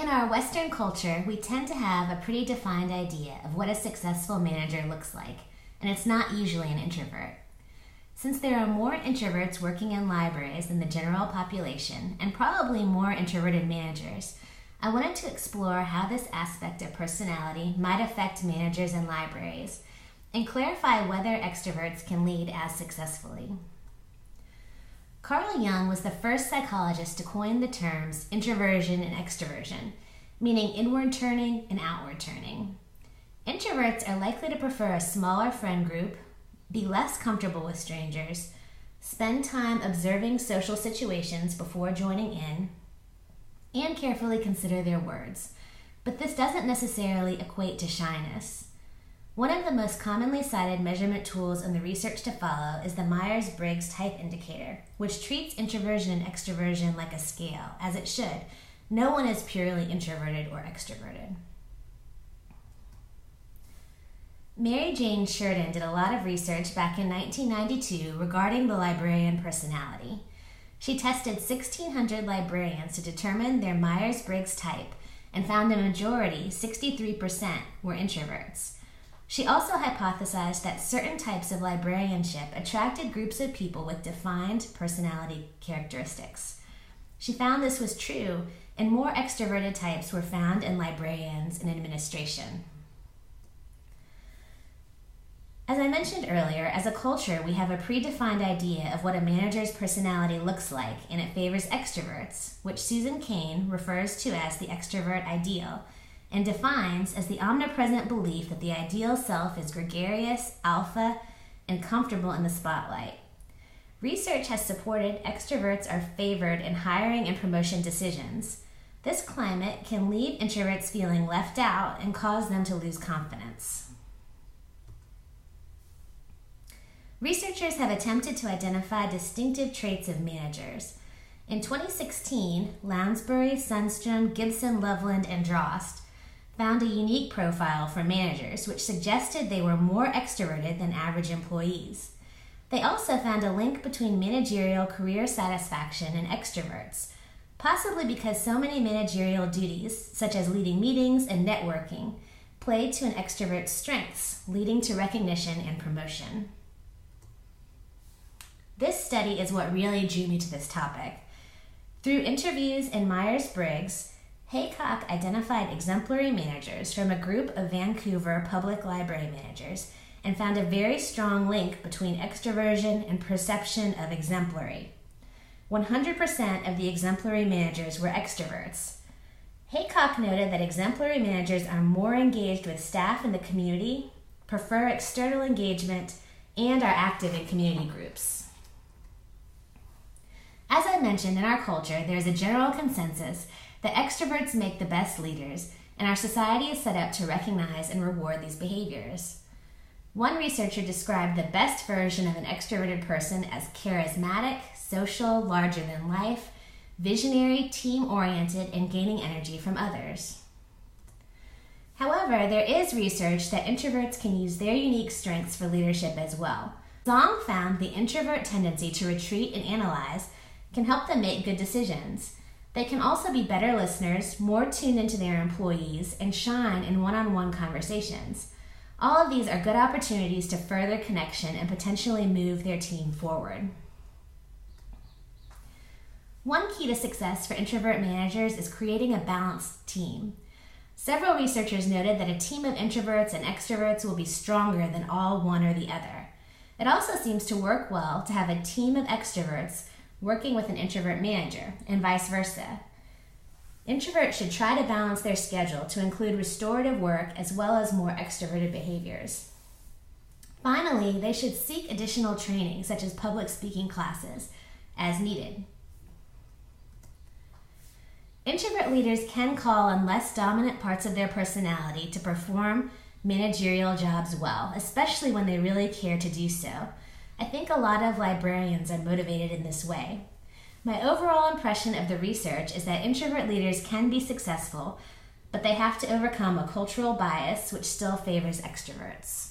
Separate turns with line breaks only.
In our Western culture, we tend to have a pretty defined idea of what a successful manager looks like, and it's not usually an introvert. Since there are more introverts working in libraries than the general population, and probably more introverted managers, I wanted to explore how this aspect of personality might affect managers in libraries, and clarify whether extroverts can lead as successfully. Carl Jung was the first psychologist to coin the terms introversion and extroversion, meaning inward turning and outward turning. Introverts are likely to prefer a smaller friend group, be less comfortable with strangers, spend time observing social situations before joining in, and carefully consider their words. But this doesn't necessarily equate to shyness. One of the most commonly cited measurement tools in the research to follow is the Myers-Briggs Type Indicator, which treats introversion and extroversion like a scale, as it should. No one is purely introverted or extroverted. Mary Jane Sheridan did a lot of research back in 1992 regarding the librarian personality. She tested 1,600 librarians to determine their Myers-Briggs type and found a majority, 63%, were introverts. She also hypothesized that certain types of librarianship attracted groups of people with defined personality characteristics. She found this was true, and more extroverted types were found in librarians and administration. As I mentioned earlier, as a culture, we have a predefined idea of what a manager's personality looks like, and it favors extroverts, which Susan Cain refers to as the extrovert ideal, and defines as the omnipresent belief that the ideal self is gregarious, alpha, and comfortable in the spotlight. Research has supported extroverts are favored in hiring and promotion decisions. This climate can leave introverts feeling left out and cause them to lose confidence. Researchers have attempted to identify distinctive traits of managers. In 2016, Lounsbury, Sundstrom, Gibson, Loveland, and Drost found a unique profile for managers, which suggested they were more extroverted than average employees. They also found a link between managerial career satisfaction and extroverts, possibly because so many managerial duties, such as leading meetings and networking, played to an extrovert's strengths, leading to recognition and promotion. This study is what really drew me to this topic. Through interviews in Myers-Briggs, Haycock identified exemplary managers from a group of Vancouver public library managers and found a very strong link between extroversion and perception of exemplary. 100% of the exemplary managers were extroverts. Haycock noted that exemplary managers are more engaged with staff in the community, prefer external engagement, and are active in community groups. As I mentioned, in our culture, there is a general consensus that extroverts make the best leaders, and our society is set up to recognize and reward these behaviors. One researcher described the best version of an extroverted person as charismatic, social, larger than life, visionary, team-oriented, and gaining energy from others. However, there is research that introverts can use their unique strengths for leadership as well. Zong found the introvert tendency to retreat and analyze can help them make good decisions. They can also be better listeners, more tuned into their employees, and shine in one-on-one conversations. All of these are good opportunities to further connection and potentially move their team forward. One key to success for introvert managers is creating a balanced team. Several researchers noted that a team of introverts and extroverts will be stronger than all one or the other. It also seems to work well to have a team of extroverts working with an introvert manager, and vice versa. Introverts should try to balance their schedule to include restorative work as well as more extroverted behaviors. Finally, they should seek additional training, such as public speaking classes, as needed. Introvert leaders can call on less dominant parts of their personality to perform managerial jobs well, especially when they really care to do so. I think a lot of librarians are motivated in this way. My overall impression of the research is that introvert leaders can be successful, but they have to overcome a cultural bias which still favors extroverts.